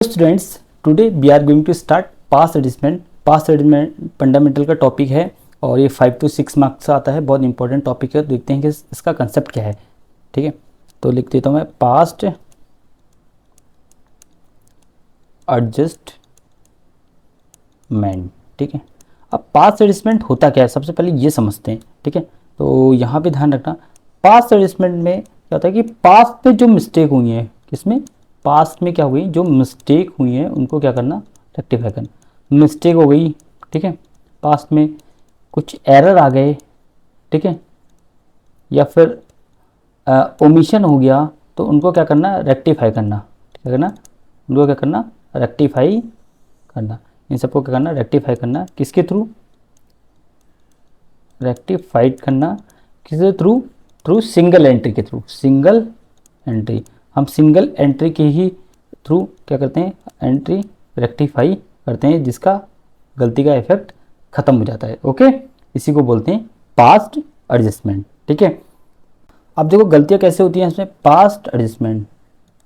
Students, today we are going to start past adjustment. Past adjustment fundamental का topic है और ये 5 to 6 marks से आता है। बहुत इंपॉर्टेंट टॉपिक है। देखते हैं कि इसका कंसेप्ट क्या है। ठीक है, तो लिख देता हूँ मैं पास्ट एडजस्टमेंट। ठीक है, अब पास्ट एडजस्टमेंट होता क्या है सबसे पहले ये समझते हैं। ठीक है, तो यहाँ पे ध्यान रखना, पास्ट एडजस्टमेंट में क्या होता है कि पास्ट में जो मिस्टेक हुई है, किसमें, पास्ट में क्या हुई, जो मिस्टेक हुई है उनको क्या करना, रेक्टिफाई करना। मिस्टेक हो गई, ठीक है, पास्ट में कुछ एरर आ गए, ठीक है, या फिर ओमिशन हो गया, तो उनको क्या करना, रेक्टिफाई करना। क्या करना, उनको क्या करना, रेक्टिफाई करना। इन सबको क्या करना, रेक्टिफाई करना। किसके थ्रू, रेक्टिफाइड करना किसके थ्रू, थ्रू सिंगल एंट्री के थ्रू। सिंगल एंट्री, हम सिंगल एंट्री के ही थ्रू क्या करते हैं, एंट्री रेक्टिफाई करते हैं, जिसका गलती का इफेक्ट खत्म हो जाता है। ओके, इसी को बोलते हैं पास्ट एडजस्टमेंट। ठीक है, अब देखो गलतियां कैसे होती हैं इसमें, पास्ट एडजस्टमेंट,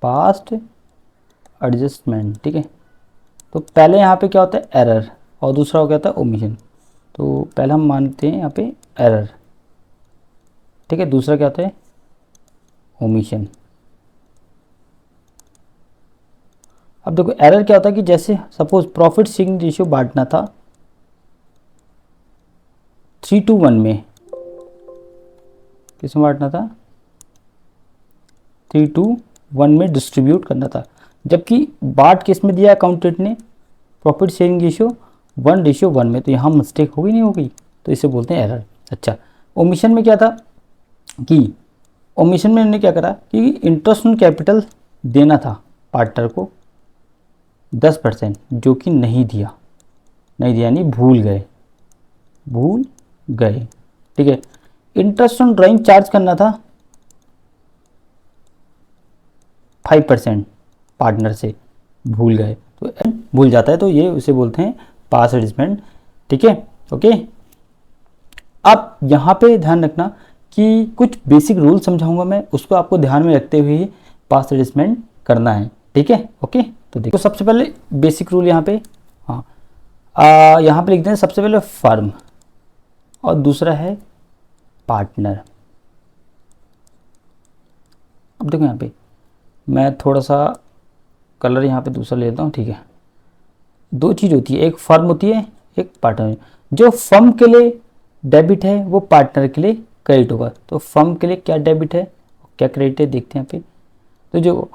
पास्ट एडजस्टमेंट। ठीक है, तो पहले यहाँ पे क्या होता है, एरर, और दूसरा हो गया था ओमिशन। तो पहले हम मानते हैं यहाँ पे एरर, ठीक है, दूसरा क्या होता है, ओमिशन। अब देखो एरर क्या होता है कि जैसे सपोज प्रॉफिट शेयरिंग रेशियो बांटना था 3:1 में, किसमें बांटना था, 3:1 में डिस्ट्रीब्यूट करना था, जबकि बांट किस में दिया अकाउंटेंट ने, प्रॉफिट शेयरिंग रेशियो 1:1 में। तो यहाँ मिस्टेक होगी नहीं होगी, तो इसे बोलते हैं एरर। अच्छा, ओमिशन में क्या था कि ओमिशन में हमने क्या करा कि इंटरेस्ट ऑन कैपिटल देना था पार्टनर को 10%, जो कि नहीं दिया, यानी भूल गए। ठीक है, इंटरेस्ट ऑन ड्राइंग चार्ज करना था 5%, पार्टनर से भूल गए, तो भूल जाता है, तो ये उसे बोलते हैं पास्ट एडजस्टमेंट। ठीक है, ओके। अब यहाँ पे ध्यान रखना कि कुछ बेसिक रूल समझाऊंगा मैं, उसको आपको ध्यान में रखते हुए ही पास्ट एडजस्टमेंट करना है। ठीक है, ओके। तो देखो सबसे पहले बेसिक रूल यहाँ पे, हाँ, यहाँ पे लिख दें सबसे पहले फर्म और दूसरा है पार्टनर। अब देखो यहाँ पे मैं थोड़ा सा कलर यहाँ पे दूसरा ले लेता हूँ। ठीक है, दो चीज़ होती है, एक फर्म होती है, एक पार्टनर। जो फर्म के लिए डेबिट है वो पार्टनर के लिए क्रेडिट होगा। तो फर्म के लिए क्या डेबिट है, क्या क्रेडिट है, देखते हैं यहाँ पे। तो जो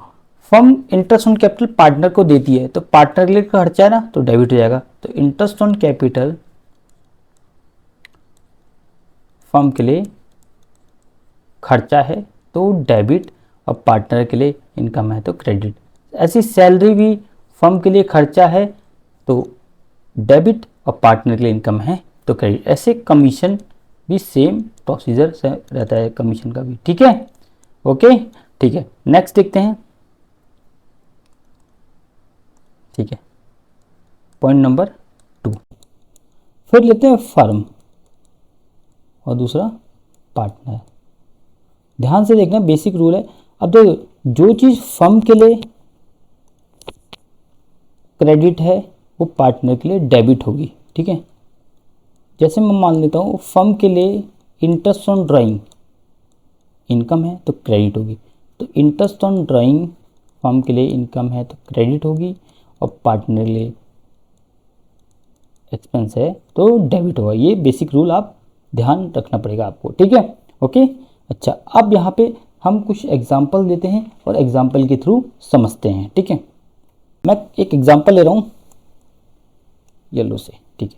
firm interest on capital partner को देती है, तो पार्टनर के लिए खर्चा है ना, तो डेबिट हो जाएगा। तो इंटरेस्ट ऑन कैपिटल फर्म के लिए खर्चा है तो डेबिट, और पार्टनर के लिए इनकम है तो क्रेडिट। ऐसी सैलरी भी फर्म के लिए खर्चा है तो डेबिट, और पार्टनर के लिए इनकम है तो क्रेडिट। ऐसे कमीशन भी सेम प्रोसीजर से रहता है, कमीशन का भी। ठीक है, ओके, ठीक है। नेक्स्ट देखते हैं। ठीक है, पॉइंट नंबर 2, फिर लेते हैं फर्म और दूसरा पार्टनर। ध्यान से देखना, बेसिक रूल है। अब तो जो चीज़ फर्म के लिए क्रेडिट है वो पार्टनर के लिए डेबिट होगी। ठीक है, जैसे मैं मान लेता हूँ फर्म के लिए इंटरेस्ट ऑन ड्राइंग इनकम है तो क्रेडिट होगी। तो इंटरेस्ट ऑन ड्राइंग फर्म के लिए इनकम है तो क्रेडिट होगी, और पार्टनर के लिए एक्सपेंस है तो डेबिट होगा। ये बेसिक रूल आप ध्यान रखना पड़ेगा आपको। ठीक है, ओके। अच्छा, अब यहाँ पे हम कुछ एग्जाम्पल देते हैं और एग्जाम्पल के थ्रू समझते हैं। ठीक है, मैं एक एग्जाम्पल ले रहा हूँ येलो से। ठीक है,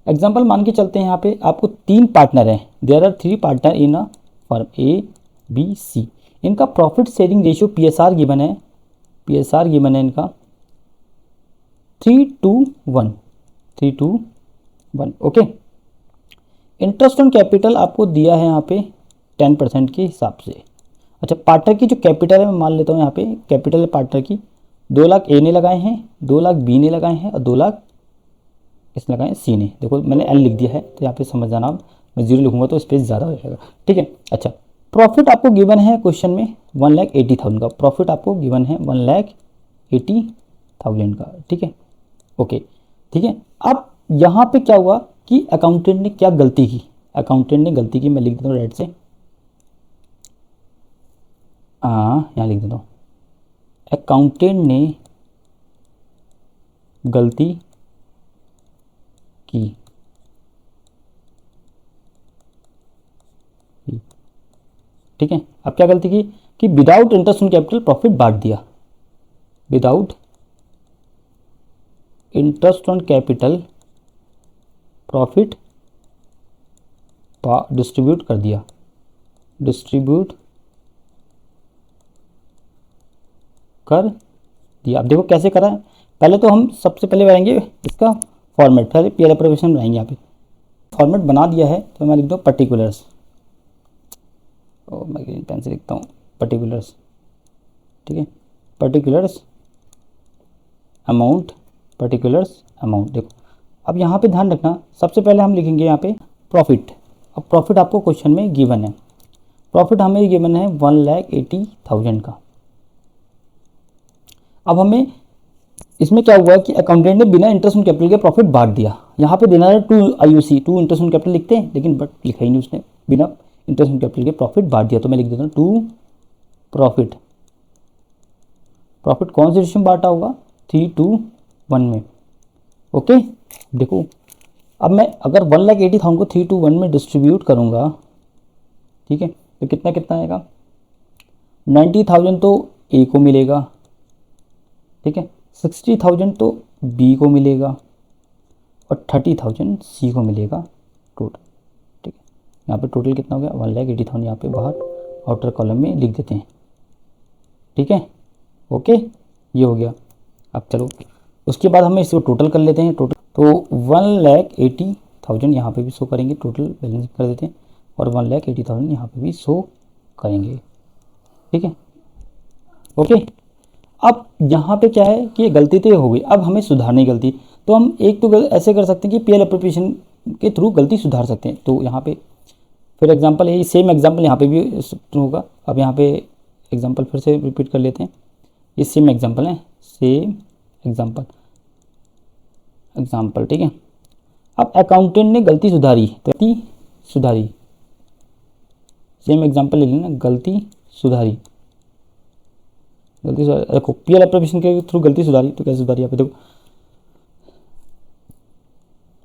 एग्जाम्पल मान के चलते हैं। यहाँ पे आपको 3 पार्टनर हैं, there are 3 partner in a firm A B C. इनका profit sharing ratio PSR given है, इनका 3:1। ओके। इंटरेस्ट ऑन कैपिटल आपको दिया है यहाँ पे 10% के हिसाब से। अच्छा, पार्टनर की जो कैपिटल है मैं मान लेता हूँ, यहाँ पे कैपिटल है पार्टनर की 2 लाख ए ने लगाए हैं, 2 लाख बी ने लगाए हैं, और 2 लाख इसने लगाए सी ने। देखो मैंने एल लिख दिया है, तो यहाँ पे समझ जाना, मैं 0 लिखूंगा तो स्पेस ज़्यादा हो जाएगा। ठीक है, अच्छा, प्रॉफिट आपको गिवन है क्वेश्चन में 1,80,000 का, प्रॉफिट आपको गिवन है 1,80,000 का, ठीक है, ओके, ठीक है। अब यहाँ पे क्या हुआ कि अकाउंटेंट ने क्या गलती की, अकाउंटेंट ने गलती की, मैं लिख देता हूँ रेड से, यहाँ लिख देता हूँ, अकाउंटेंट ने गलती की, ठीक है। अब क्या गलती की कि without interest on capital profit बांट दिया, without interest on capital profit distribute कर दिया, डिस्ट्रीब्यूट कर दिया। अब देखो कैसे करा है, पहले तो हम सबसे पहले बनाएंगे इसका फॉर्मेट, पहले पीएल एप्रोप्रिएशन बनाएंगे। यहाँ पे फॉर्मेट बना दिया है तो मैं लिख दूँ पर्टिकुलर्स, और मैं ग्रीन पेन से लिखता हूँ पर्टिकुलर्स, ठीक है, पर्टिकुलर्स अमाउंट, पर्टिकुलर्स अमाउंट। देखो अब यहाँ पे ध्यान रखना, सबसे पहले हम लिखेंगे यहाँ पे प्रॉफिट। अब प्रॉफिट आपको क्वेश्चन में गिवन है, प्रॉफिट हमें गिवन है 1,80,000 का। अब हमें इसमें क्या हुआ कि अकाउंटेंट ने बिना इंटरेस्ट ऑन कैपिटल के प्रॉफिट बांट दिया। यहाँ पे देना है 2 IUC, 2 इंटरेस्ट ऑन कैपिटल लिखते हैं, लेकिन बट लिखा ही नहीं उसने, बिना इंटरेस्ट ऑन कैपिटल के प्रॉफिट बांट दिया। तो मैं लिख देता हूँ 2 प्रॉफिट, प्रॉफिट कौन से रेशियो में बांटा होगा, 3:1 में, ओके। देखो अब मैं अगर 1,80,000 को 3:1 में डिस्ट्रीब्यूट करूँगा, ठीक है, तो कितना कितना आएगा, 90,000 तो ए को मिलेगा, ठीक है, 60,000 तो बी को मिलेगा, और 30,000 सी को मिलेगा टोटल, ठीक है। यहाँ पे टोटल कितना हो गया 1,80,000, यहाँ पे बाहर आउटर कॉलम में लिख देते हैं, ठीक है, ओके, ये हो गया। अब चलो उसके बाद हमें इसको टोटल कर लेते हैं, टोटल तो 1,80,000 यहाँ पे भी शो करेंगे, टोटल बैलेंस कर देते हैं, और 1,80,000 यहाँ पे भी शो करेंगे, ठीक है, ओके। अब यहाँ पे क्या है कि ये गलती तो ये हो गई, अब हमें सुधारने की गलती, तो हम एक तो ऐसे कर सकते हैं कि पीएल एप्रोप्रिएशन के थ्रू गलती सुधार सकते हैं। तो यहाँ पे फिर एग्जांपल है, सेम एग्जांपल यहाँ पे भी होगा। अब यहाँ पे एग्जांपल फिर से रिपीट कर लेते हैं, ये सेम एग्जांपल है, सेम एग्जांपल, ठीक है। अब अकाउंटेंट ने गलती सुधारी, तो गलती सुधारी, सेम एग्जांपल ले लेना, गलती सुधारी, देखो पीएल एप्रोप्रिएशन के थ्रू गलती सुधारी, तो कैसे सुधारी यहाँ पे देखो,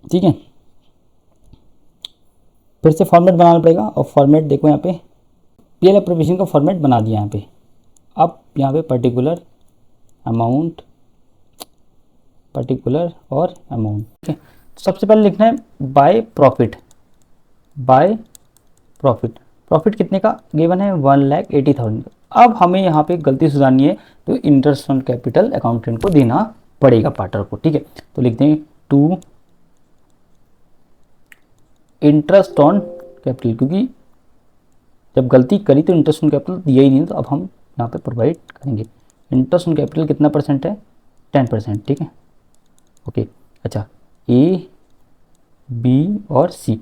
ठीक है। फिर से फॉर्मेट बनाना पड़ेगा, और फॉर्मेट देखो यहाँ पे पीएल एप्रोप्रिएशन का फॉर्मेट बना दिया यहाँ पे। अब यहाँ पे पर्टिकुलर अमाउंट, पर्टिकुलर और अमाउंट, ठीक है। तो सबसे पहले लिखना है by profit, by profit, profit कितने का गिवन है 1,80,000। अब हमें यहाँ पे गलती सुधारनी है, तो इंटरेस्ट ऑन कैपिटल अकाउंटेंट को देना पड़ेगा पार्टनर को, ठीक है। तो लिखते हैं 2 इंटरेस्ट ऑन कैपिटल, क्योंकि जब गलती करी तो इंटरेस्ट ऑन कैपिटल दिया ही नहीं, तो अब हम यहाँ पे प्रोवाइड करेंगे। इंटरेस्ट ऑन कैपिटल कितना परसेंट है, 10%, ठीक है, ओके। अच्छा, ए बी और सी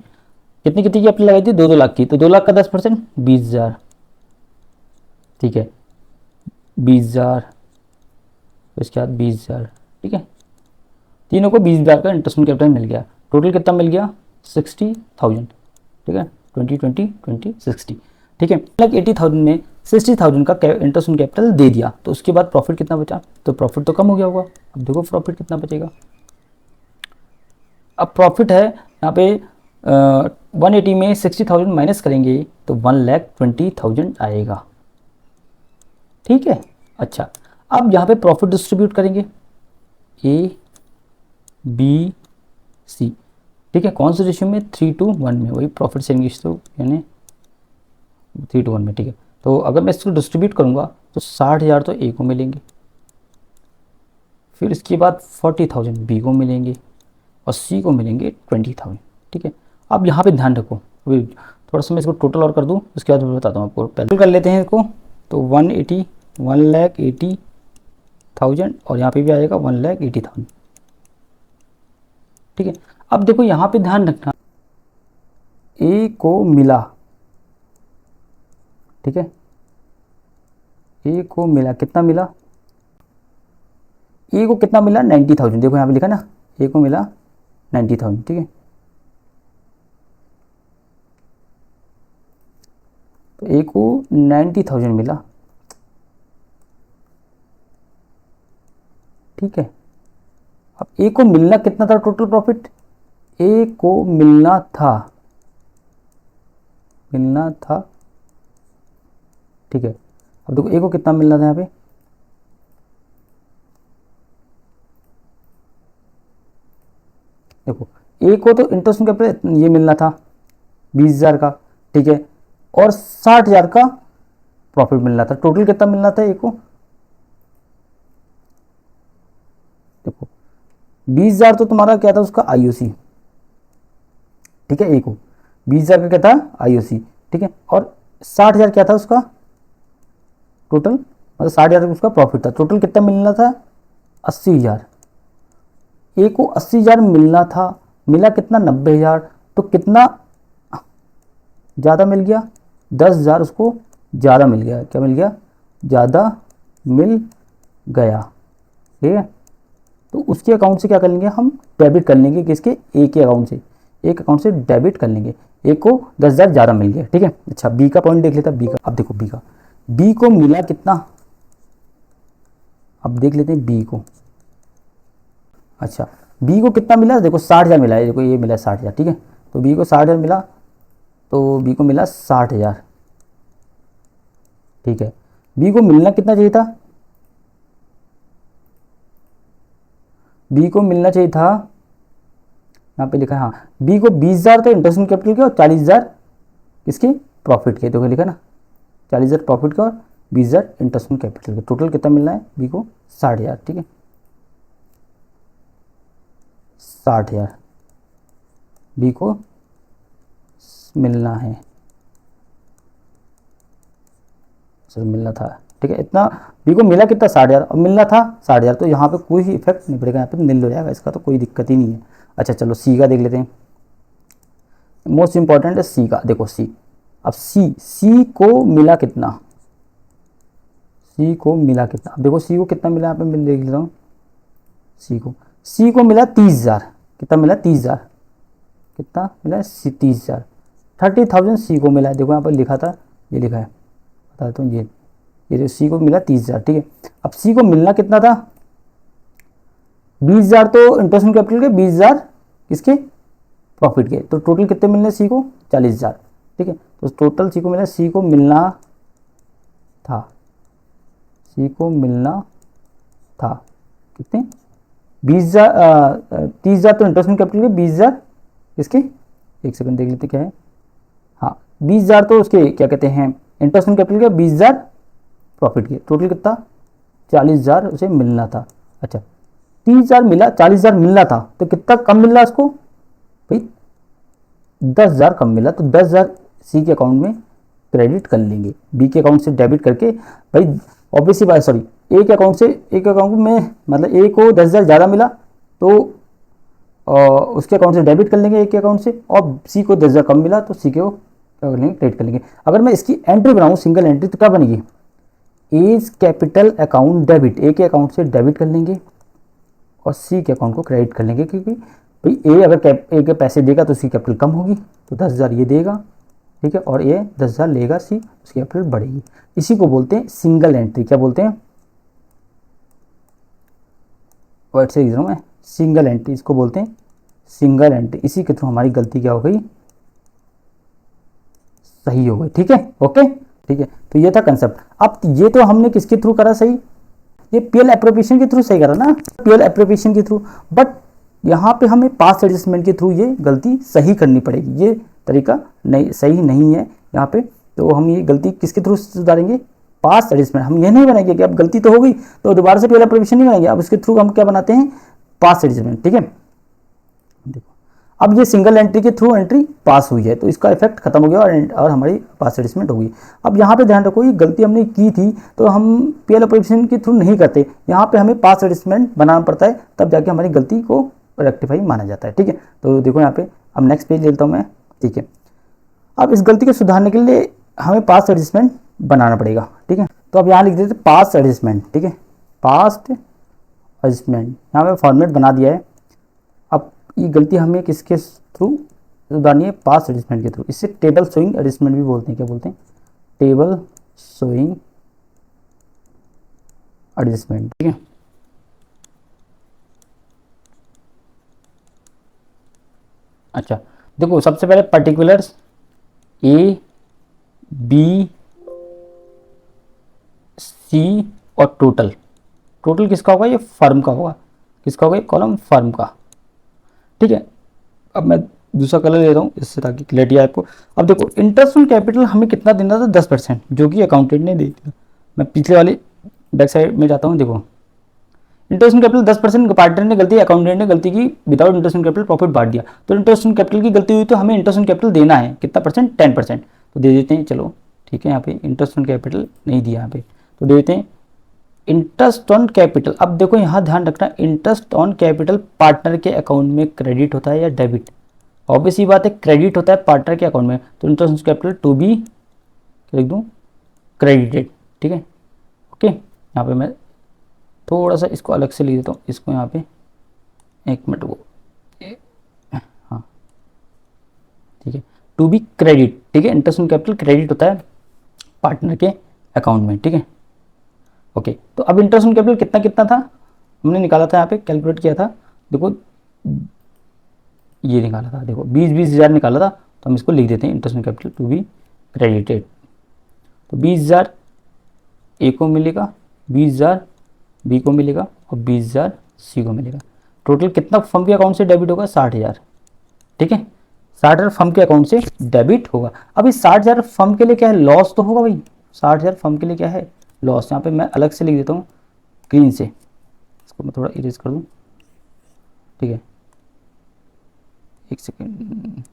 कितनी कितनी की अपनी लगाई थी, 2-2 लाख की, तो 2 लाख का 10% 20,000, ठीक है, 20,000, इसके बाद 20,000, ठीक है, तीनों को 20,000 का इंटरेस्ट ऑन कैपिटल मिल गया। टोटल कितना मिल गया 60,000, ठीक है, 20 ठीक है। 1,80,000 में 60,000 का इंटरेस्ट ऑन कैपिटल दे दिया, तो उसके बाद प्रॉफिट कितना बचा, तो प्रॉफिट तो कम हो गया होगा। अब देखो प्रॉफिट कितना बचेगा, अब प्रॉफिट है यहाँ पे 180 में 60,000 माइनस करेंगे तो 1,20,000 आएगा, ठीक है। अच्छा, अब यहाँ पे प्रॉफिट डिस्ट्रीब्यूट करेंगे ए बी सी, ठीक है, कौन से रेशियो में 3:1 में, वही प्रॉफिट शेयरिंग रेशियो यानी 3:1 में, ठीक है। तो अगर मैं इसको डिस्ट्रीब्यूट करूँगा तो 60,000 तो ए को मिलेंगे, फिर इसके बाद 40,000 बी को मिलेंगे, और सी को मिलेंगे 20,000, ठीक है। अब यहाँ पे ध्यान रखो, अभी थोड़ा सा मैं इसको टोटल और कर दूँ, उसके बाद मैं बताता हूँ आपको। पहले कर लेते हैं इसको, तो 1,80,000 और यहाँ पे भी आएगा 1,80,000, ठीक है। अब देखो यहाँ पे ध्यान रखना, ए को मिला ठीक है। ए को मिला कितना मिला, ए को कितना मिला 90,000, देखो यहाँ पे लिखा ना ए को मिला 90,000, ठीक है। तो ए को 90,000 मिला, ठीक है। अब ए को मिलना कितना था टोटल प्रॉफिट, ए को मिलना था ठीक है। अब देखो ए को कितना मिलना था यहाँ पे, देखो ए को तो इंटरेस्ट कैपिटल ये मिलना था 20,000 का, ठीक है, और 60,000 का प्रॉफिट मिलना था। टोटल कितना मिलना था ए को, देखो 20,000 तो तुम्हारा क्या था उसका आईओसी, ठीक है। ए को 20,000 का क्या था आईओसी, ठीक है, और 60,000 क्या था उसका टोटल, मतलब 60,000 उसका प्रॉफिट था। टोटल कितना मिलना था 80,000। ए को 80,000 मिलना था, मिला कितना 90,000, तो कितना ज़्यादा मिल गया 10,000 उसको ज़्यादा मिल गया, क्या मिल गया ज़्यादा मिल गया, ठीक है। तो उसके अकाउंट से क्या कर लेंगे हम, डेबिट कर लेंगे, किसके ए के अकाउंट से, एक अकाउंट से डेबिट कर लेंगे। ए को 10,000 ज़्यादा मिल गया, ठीक है। अच्छा बी का पॉइंट देख लेते हैं, बी का, अब देखो बी का, बी को मिला कितना, अब देख लेते हैं बी को। अच्छा बी को कितना मिला, देखो 60,000 मिला है, देखो ये मिला 60,000, ठीक है। तो बी को 60,000 मिला, तो बी को मिला 60,000, ठीक है। बी को मिलना कितना चाहिए था, बी को मिलना चाहिए था, यहाँ पे लिखा है हाँ, बी को 20,000 तो इंटरेस्ट कैपिटल के और 40,000 किसके प्रॉफिट के, देखो लिखा ना 40,000 प्रॉफिट का और 20,000 इंटरेस्ट कैपिटल के। टोटल कितना मिलना है बी को 60,000, ठीक है 60,000 बी को मिलना है, सर मिलना था, ठीक है। इतना बी को मिला कितना 60,000 और मिलना था 60,000, तो यहाँ पे कोई इफेक्ट नहीं पड़ेगा, यहाँ पे नील हो जाएगा इसका, तो कोई दिक्कत ही नहीं है। अच्छा चलो सी का देख लेते हैं, मोस्ट इंपॉर्टेंट है सी का, देखो सी, अब सी को मिला कितना, सी को मिला कितना, अब देखो सी को कितना मिला, यहाँ पे मैं देख लेता हूँ, सी को मिला 30,000, कितना मिला 30,000, कितना मिला 30,000, 30,000 सी को मिला है, देखो यहाँ पर लिखा था, ये लिखा है बता देता हूँ, ये जो सी को मिला 30,000, ठीक है। अब सी को मिलना कितना था 20,000, तो इंटरेस्ट कैपिटल के 20,000 किसके प्रॉफिट के, तो टोटल कितने मिलने सी को 40,000, ठीक है। तो टोटल सी को मिला, सी को मिलना था, सी को मिलना था कितने 20,000, 30,000 तो इंटरेस्ट कैपिटल के 20,000 किसके, एक सेकंड देख लेते क्या है, हाँ 20,000 तो उसके क्या कहते हैं इंटरेस्ट कैपिटल के 20,000 प्रॉफिट के, टोटल कितना 40,000 उसे मिलना था। अच्छा 30,000 मिला, 40,000 मिलना था, तो कितना कम मिल रहा उसको भाई 10,000 कम मिला, तो 10,000 सी के अकाउंट में क्रेडिट कर लेंगे, बी के अकाउंट से डेबिट करके, भाई ऑब्वियसली बात सॉरी ए के अकाउंट से, ए के अकाउंट में मतलब ए को 10,000 ज़्यादा मिला, तो उसके अकाउंट से डेबिट कर लेंगे ए के अकाउंट से, और सी को 10,000 कम मिला तो सी के वो क्या कर लेंगे क्रेडिट कर लेंगे। अगर मैं इसकी एंट्री बनाऊँ सिंगल एंट्री तो क्या बनेगी, एज कैपिटल अकाउंट डेबिट, ए के अकाउंट से डेबिट कर लेंगे और सी के अकाउंट को क्रेडिट कर लेंगे, क्योंकि भाई ए अगर ए के पैसे देगा तो सी कैपिटल कम होगी, तो 10,000 ये देगा, ठीक है, और ये 10,000 लेगा सी, उसकी कैपिटल बढ़ेगी। इसी को बोलते हैं सिंगल एंट्री, क्या बोलते हैं वर्ड से मैं सिंगल एंट्री, इसको बोलते हैं सिंगल एंट्री। इसी के थ्रू हमारी गलती क्या हो गई, सही हो गई, ठीक है ओके, ठीक है। तो ये था कंसेप्ट। अब ये तो हमने किसके थ्रू करा सही, ये पीएल एप्रोप्रिएशन के थ्रू सही करा ना, पीएल एप्रोप्रिएशन के थ्रू, बट यहाँ पे हमें पास्ट एडजस्टमेंट के थ्रू ये गलती सही करनी पड़ेगी, ये तरीका नहीं सही नहीं है यहाँ पे, तो हम ये गलती किसके थ्रू सुधारेंगे, पास्ट एडजस्टमेंट। हम ये नहीं बनाएंगे कि अब गलती तो हो गई तो दोबारा से पीएल एप्रोप्रिएशन नहीं बनाएंगे, अब इसके थ्रू हम क्या बनाते हैं पास्ट एडजस्टमेंट, ठीक है। देखो अब ये सिंगल एंट्री के थ्रू एंट्री पास हुई है, तो इसका इफेक्ट खत्म हो गया और हमारी पास एडजस्टमेंट होगी। अब यहाँ पे ध्यान रखो, ये गलती हमने की थी तो हम पीएल एप्रोप्रिएशन के थ्रू नहीं करते, यहाँ पे हमें पास एडजस्टमेंट बनाना पड़ता है, तब जाके हमारी गलती को रेक्टिफाई माना जाता है, ठीक है। तो देखो यहाँ पे अब नेक्स्ट पेज ले लेता हूँ मैं, ठीक है। अब इस गलती को सुधारने के लिए हमें पास एडजस्टमेंट बनाना पड़ेगा। ठीक है, तो अब यहाँ लिख देते पास्ट एडजस्टमेंट। ठीक है, पास्ट एडजस्टमेंट यहाँ पे फॉर्मेट बना दिया है। अब ये गलती हमें किसके थ्रू सुधारनी है? पास्ट एडजस्टमेंट के थ्रू। इससे टेबल शोइंग एडजस्टमेंट भी बोलते हैं। क्या बोलते हैं? Table showing adjustment. ठीक है, अच्छा देखो, सबसे पहले पर्टिकुलर्स ए बी सी और टोटल। टोटल किसका होगा? ये फर्म का होगा। किसका होगा? ये कॉलम फर्म का। ठीक है, अब मैं दूसरा कलर ले रहा हूँ इससे ताकि क्लियरिटी आए आपको। अब देखो, इंटरेस्ट ऑन कैपिटल हमें कितना देना था? 10%, जो कि अकाउंटेंट ने दे दिया। मैं पिछले वाले बैक साइड में जाता हूँ। देखो, इंटरेस्ट ऑन कैपिटल 10%, पार्टनर ने गलती, अकाउंटेंट ने गलती की, without interest on capital profit बांट दिया। तो इंटरेस्ट ऑन कैपिटल की गलती हुई तो हमें इंटरेस्ट ऑन कैपिटल देना है कितना परसेंट? 10%। तो दे देते हैं, चलो ठीक है। यहाँ पे इंटरेस्ट ऑन कैपिटल नहीं दिया, यहाँ पे तो दे देते हैं इंटरेस्ट ऑन कैपिटल। अब देखो यहाँ ध्यान रखना, इंटरेस्ट ऑन कैपिटल पार्टनर के अकाउंट में क्रेडिट होता है या डेबिट? ऑब्वियस ही बात है, क्रेडिट होता है पार्टनर के अकाउंट में। तो interest on capital to be लिख दूँ क्रेडिटेड। ठीक है, ओके। यहाँ पे मैं थोड़ा सा इसको अलग से लिख देता हूँ। इसको यहाँ पे एक मिनट वो, हाँ ठीक है, टू बी क्रेडिट। ठीक है, इंटरेस्ट ऑन कैपिटल क्रेडिट होता है पार्टनर के अकाउंट में। ठीक है, ओके। तो अब इंटरेस्ट ऑन कैपिटल कितना कितना था हमने निकाला था, यहाँ पे कैलकुलेट किया था। देखो ये निकाला था, देखो 20,000 निकाला था। तो हम इसको लिख देते हैं interest on capital to be credited. तो 20,000 ए को मिलेगा, 20,000 बी को मिलेगा और 20,000 सी को मिलेगा। टोटल कितना फर्म के अकाउंट से डेबिट होगा? 60,000। ठीक है, 60,000 फर्म के अकाउंट से डेबिट होगा। अब इस 60,000 फर्म के लिए क्या है? लॉस तो होगा भाई। 60,000 फर्म के लिए क्या है? लॉस। यहाँ पे मैं अलग से लिख देता हूँ ग्रीन से, इसको मैं थोड़ा इरेज कर दूँ। ठीक है, एक सेकेंड,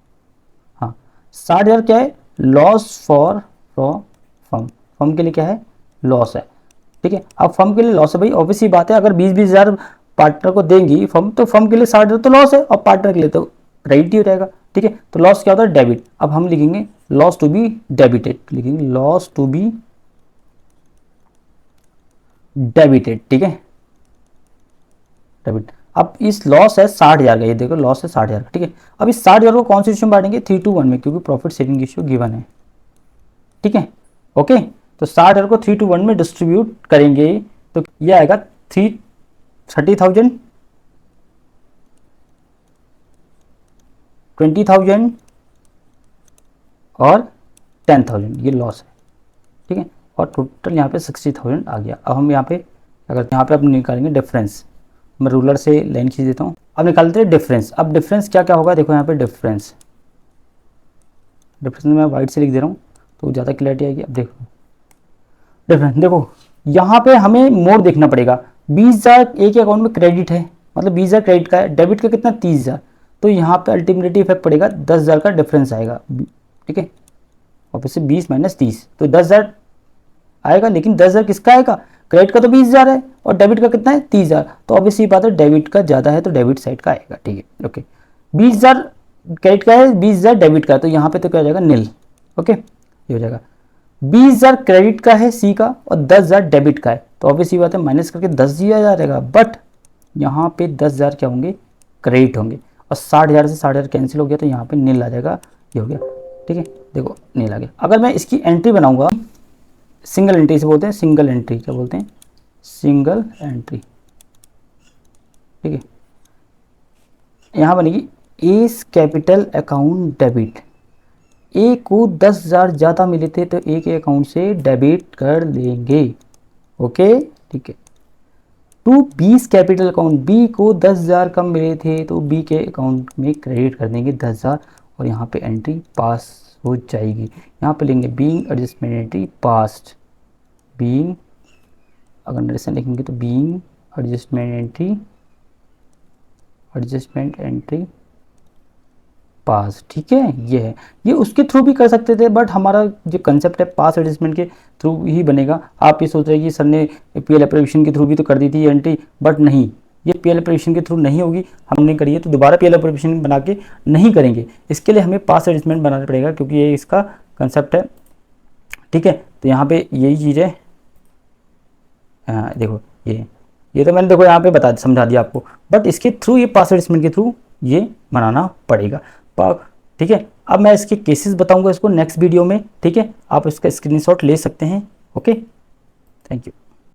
हाँ 60,000 क्या है? Loss for firm. फर्म के लिए क्या है? लॉस है। ठीक है, अब फर्म के लिए लॉस है भाई, ऑब्वियस ही बात है। अगर 20,000 पार्टनर को देंगी फर्म, तो फर्म के लिए 60,000 तो लॉस है और पार्टनर के लिए तो क्रेडिट ही हो जाएगा। ठीक है, तो लॉस क्या होता है? डेबिट। अब हम लिखेंगे लॉस टू बी डेबिटेड, लिखेंगे लॉस टू बी डेबिटेड। ठीक है, डेबिट। अब इस लॉस है 60,000 का, ये देखो लॉस है 60,000 का। ठीक है, अब इस 60,000 को कौन से रेशियो में बांटेंगे? 3:1 में, क्योंकि प्रॉफिट शेयरिंग रेशियो गिवन है। ठीक है, ओके। तो 60,000 को 3:1 में डिस्ट्रीब्यूट करेंगे तो ये आएगा 30,000, 20,000 और 10,000, ये लॉस है। ठीक है, और टोटल यहाँ पे 60,000 आ गया। अब हम यहाँ पे अगर यहाँ पे अब निकालेंगे डिफरेंस। मैं रूलर से लाइन खींच देता हूँ। अब निकालते हैं डिफरेंस। अब डिफरेंस क्या क्या होगा? देखो यहाँ पे डिफरेंस मैं वाइट से लिख दे रहा हूँ तो ज़्यादा क्लैरिटी आएगी। अब देखो डिफरेंस, देखो यहाँ पे हमें मोड देखना पड़ेगा। 20,000 एक के अकाउंट में क्रेडिट है, मतलब 20,000 क्रेडिट का है, डेबिट का कितना? 30,000। तो यहाँ पे अल्टीमेटली इफेक्ट पड़ेगा, 10,000 का डिफरेंस आएगा। ठीक है, और फिर 20 - 30 तो 10,000 आएगा। लेकिन 10,000 किसका आएगा? क्रेडिट का तो 20,000 है और डेबिट का कितना है? 30,000। तो ऑब्वियसली बात है डेबिट का ज़्यादा है तो डेबिट साइड का आएगा। ठीक है, ओके। 20,000 क्रेडिट का है, 20,000 डेबिट का है, तो यहाँ पे तो क्या हो जाएगा? नील। ओके, ये हो जाएगा। 20,000 क्रेडिट का है सी का और 10,000 डेबिट का है, तो ऑब्वियसली बात है माइनस करके 10 दिया जा रहेगा। बट यहाँ पे 10,000 क्या होंगे? क्रेडिट होंगे। और 60,000 से 60,000 कैंसिल हो गया तो यहाँ पे नील आ जाएगा। ये हो गया। ठीक है, देखो नील आ गया। अगर मैं इसकी एंट्री बनाऊंगा, सिंगल एंट्री से बोलते हैं, सिंगल एंट्री क्या बोलते हैं? Single entry. ठीक है, यहाँ बनेगी एस कैपिटल अकाउंट डेबिट। ए को 10,000 ज़्यादा मिले थे तो ए के अकाउंट से डेबिट कर देंगे। ओके, ठीक है। टू बीस कैपिटल अकाउंट, बी को 10,000 कम मिले थे तो बी के अकाउंट में क्रेडिट कर देंगे 10,000 और यहाँ पे एंट्री पास हो जाएगी। यहाँ पे लेंगे being adjustment entry past, being अगर नरेशन लिखेंगे तो बीइंग एडजस्टमेंट एंट्री पास। ठीक है, ये है। ये उसके थ्रू भी कर सकते थे बट हमारा जो कंसेप्ट है पास एडजस्टमेंट के थ्रू ही बनेगा। आप ये सोच रहे हैं कि सर ने पीएल एप्रोवेशन के थ्रू भी तो कर दी थी एंट्री, बट नहीं, ये पीएल एप्रोवेशन के थ्रू नहीं होगी। हमने करी है तो दोबारा पीएल एप्रोवेशन बना के नहीं करेंगे। इसके लिए हमें पास एडजस्टमेंट बनाना पड़ेगा क्योंकि ये इसका कंसेप्ट है। ठीक है। तो यहाँ पे यही चीज़ है, देखो ये तो मैंने देखो यहाँ पे समझा दिया आपको, बट इसके थ्रू, ये पासवर्ड स्टेटमेंट के थ्रू ये बनाना पड़ेगा। ठीक है, अब मैं इसके केसेस बताऊंगा इसको नेक्स्ट वीडियो में। ठीक है, आप इसका स्क्रीनशॉट ले सकते हैं। Okay, thank you.